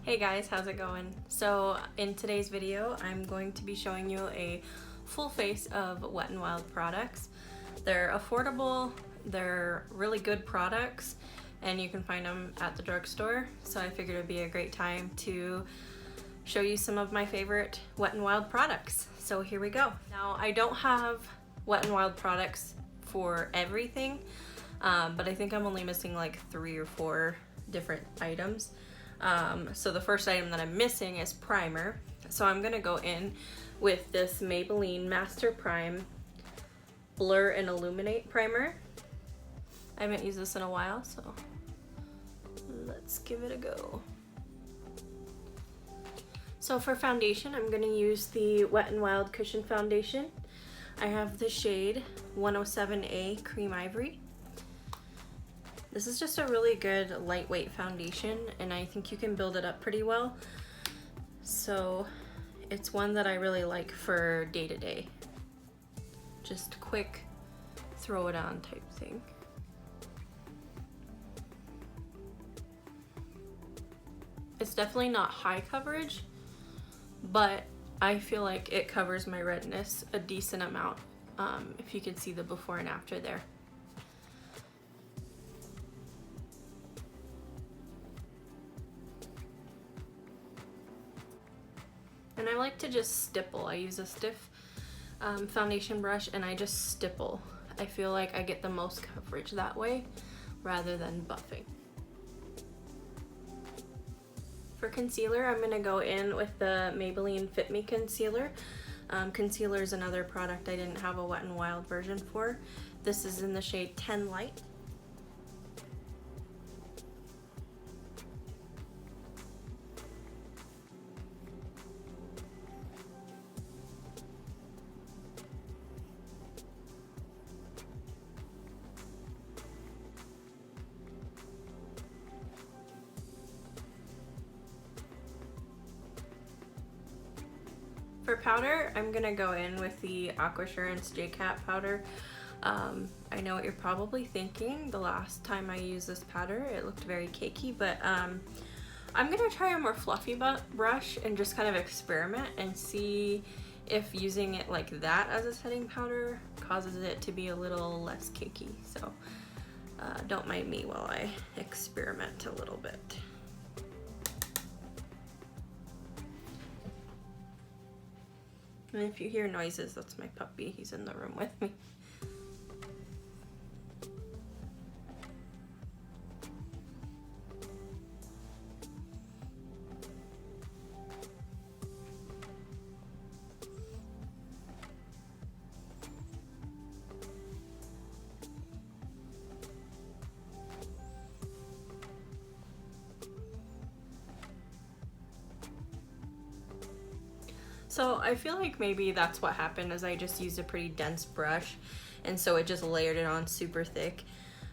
Hey guys, how's it going? So in today's video, I'm going to be showing you a full face of Wet n Wild products. They're affordable, they're really good products, and you can find them at the drugstore. So I figured it'd be a great time to show you some of my favorite Wet n Wild products. So here we go. Now I don't have Wet n Wild products for everything, but I think I'm only missing like 3 or 4 different items. So the first item that I'm missing is primer. So I'm gonna go in with this Maybelline Master Prime Blur and Illuminate primer. I haven't used this in a while, so let's give it a go. So for foundation, I'm gonna use the Wet n Wild Cushion Foundation. I have the shade 107A Cream Ivory. This is just a really good lightweight foundation, and I think you can build it up pretty well. So it's one that I really like for day to day. Just quick, throw it on type thing. It's definitely not high coverage, but I feel like it covers my redness a decent amount, if you can see the before and after there. And I like to just stipple. I use a stiff foundation brush and I just stipple. I feel like I get the most coverage that way rather than buffing. For concealer, I'm gonna go in with the Maybelline Fit Me Concealer. Concealer is another product I didn't have a Wet n Wild version for. This is in the shade 10 Light. For powder, I'm gonna go in with the Aquasurance Jcat powder. I know what you're probably thinking. The last time I used this powder, it looked very cakey, but I'm gonna try a more fluffy brush and just kind of experiment and see if using it like that as a setting powder causes it to be a little less cakey. So don't mind me while I experiment a little bit. And if you hear noises, that's my puppy. He's in the room with me. So I feel like maybe that's what happened, is I just used a pretty dense brush and so it just layered it on super thick.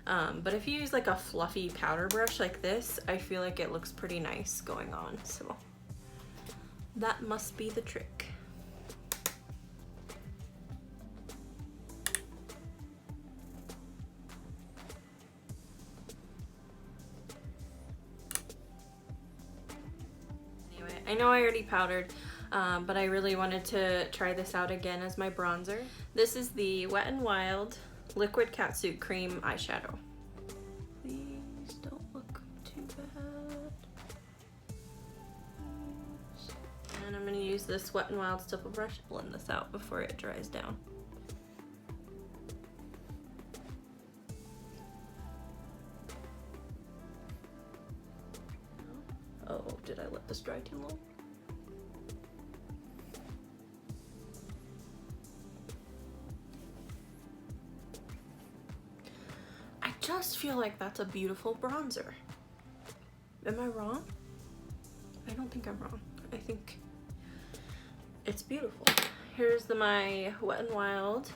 But if you use like a fluffy powder brush like this, I feel like it looks pretty nice going on. So that must be the trick. Anyway, I know I already powdered, but I really wanted to try this out again as my bronzer. This is the Wet n Wild Liquid Catsuit Cream Eyeshadow. Please don't look too bad. And I'm going to use this Wet n Wild stipple brush to blend this out before it dries down. Oh, did I let this dry too long? I just feel like that's a beautiful bronzer. Am I wrong? I don't think I'm wrong. I think it's beautiful. Here's my Wet n Wild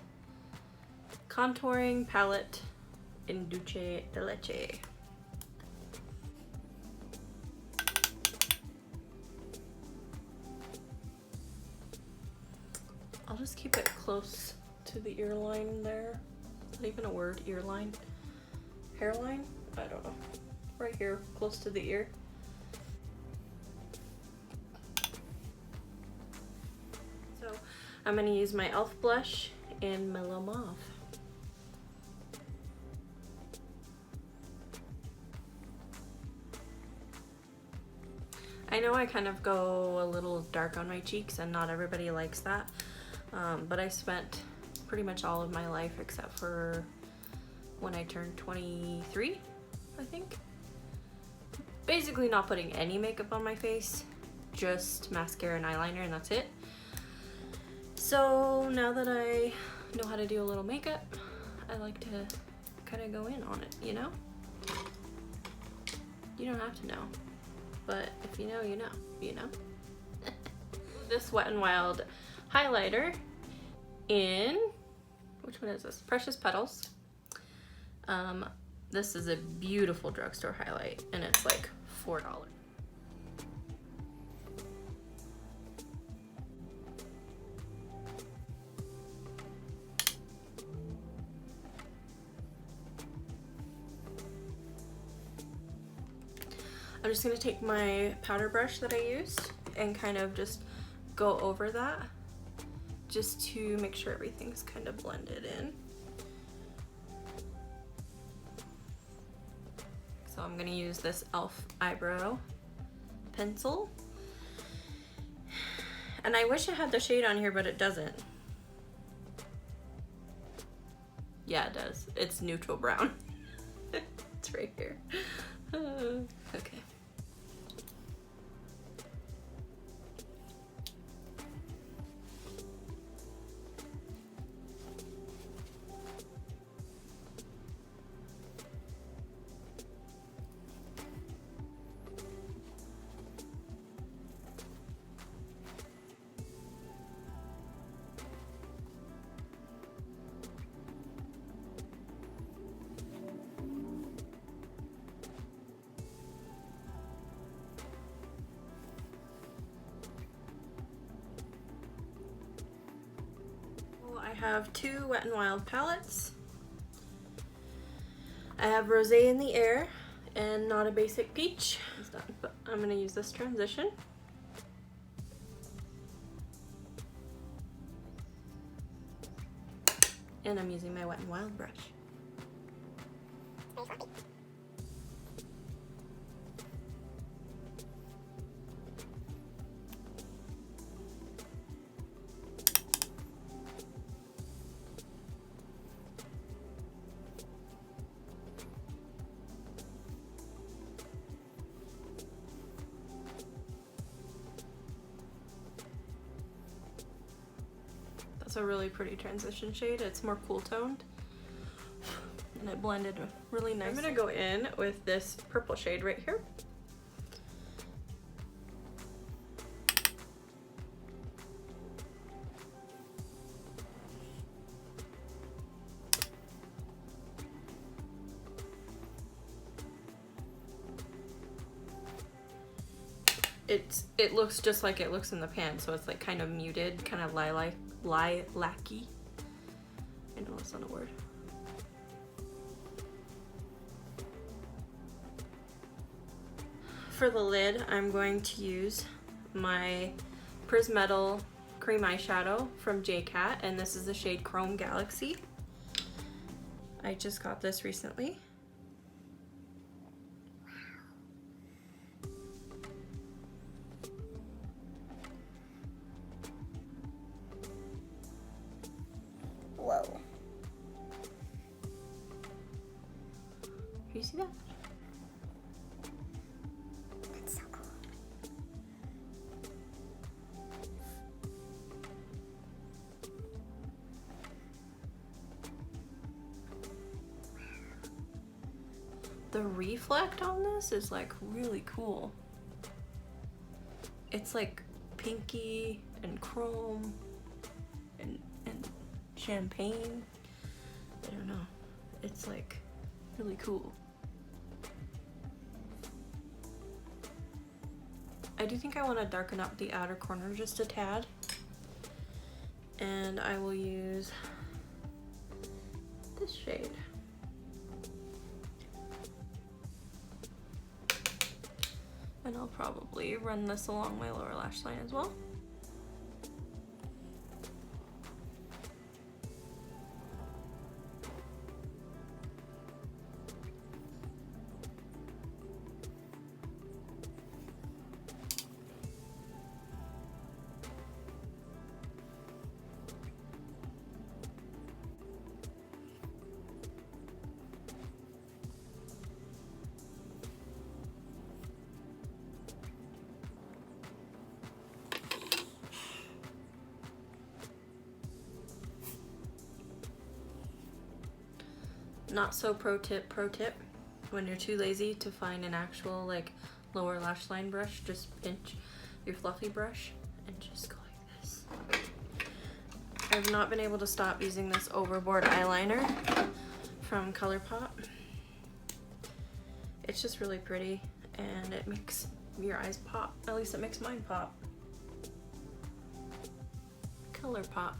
contouring palette in Dulce de Leche. I'll just keep it close to the ear line there. Is that even a word? Ear line? Hairline? I don't know. Right here, close to the ear. I'm gonna use my e.l.f. blush in Mellow Mauve. I know I kind of go a little dark on my cheeks and not everybody likes that, but I spent pretty much all of my life except for when I turned 23, I think, basically not putting any makeup on my face, just mascara and eyeliner, and that's it. So now that I know how to do a little makeup, I like to kind of go in on it, you know? You don't have to know, but if you know, you know, you know? This Wet n Wild highlighter in, which one is this? Precious Petals. This is a beautiful drugstore highlight, and it's like $4. I'm just gonna take my powder brush that I used and kind of just go over that just to make sure everything's kind of blended in. So I'm gonna use this e.l.f. eyebrow pencil. And I wish it had the shade on here, but it doesn't. Yeah, it does. It's neutral brown. It's right here. Okay. I have two Wet n Wild palettes. I have Rosé in the Air and Not a Basic Peach. It's done, but I'm going to use this transition. And I'm using my Wet n Wild brush. It's a really pretty transition shade. It's more cool toned and it blended really nice. I'm gonna go in with this purple shade right here. It looks just like it looks in the pan, so it's like kind of muted, kind of lilac-y. I know that's not a word. For the lid, I'm going to use my Prismetal cream eyeshadow from Jcat, and this is the shade Chrome Galaxy. I just got this recently. Whoa. Can you see that? That's so cool. The reflect on this is like really cool. It's like pinky and chrome and champagne. I don't know. It's like really cool. I do think I want to darken up the outer corner just a tad. And I will use this shade. And I'll probably run this along my lower lash line as well. Not so pro tip, when you're too lazy to find an actual like lower lash line brush, just pinch your fluffy brush and just go like this. I've not been able to stop using this overboard eyeliner from Colourpop. It's just really pretty and it makes your eyes pop. At least it makes mine pop. Colourpop.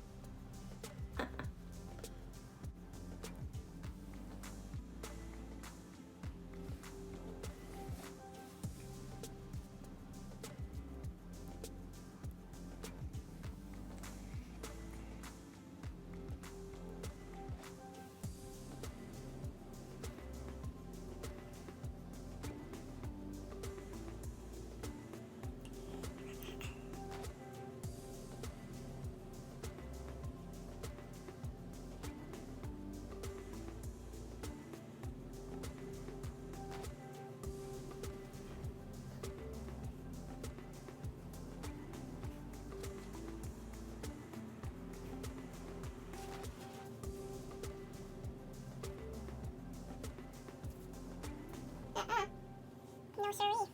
No siree.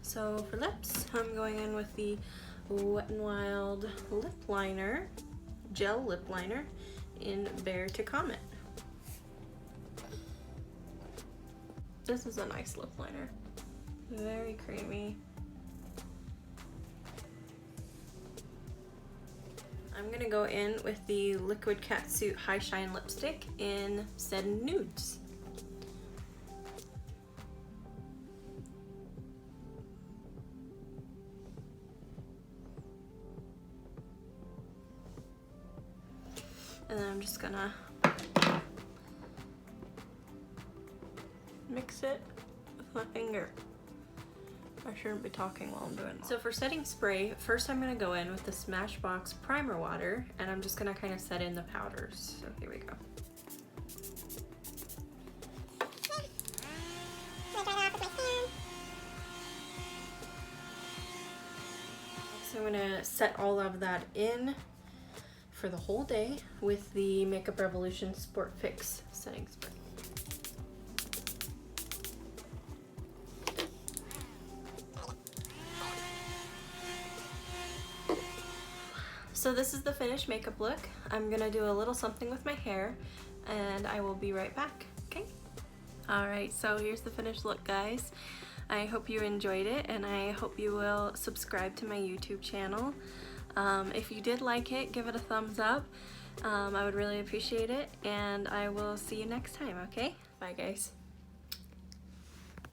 So for lips, I'm going in with the Wet n Wild lip liner, gel lip liner in Bear to Comet. This is a nice lip liner. Very creamy. I'm gonna go in with the Liquid Catsuit High Shine Lipstick in said Nudes. And then I'm just gonna mix it with my finger. I shouldn't be talking while I'm doing that. So for setting spray, first I'm gonna go in with the Smashbox primer water and I'm just gonna kind of set in the powders. So here we go. So I'm gonna set all of that in for the whole day with the Makeup Revolution Sport Fix setting spray. So this is the finished makeup look. I'm gonna do a little something with my hair and I will be right back, okay? Alright, so here's the finished look, guys. I hope you enjoyed it and I hope you will subscribe to my YouTube channel. If you did like it, give it a thumbs up. I would really appreciate it and I will see you next time, okay? Bye, guys.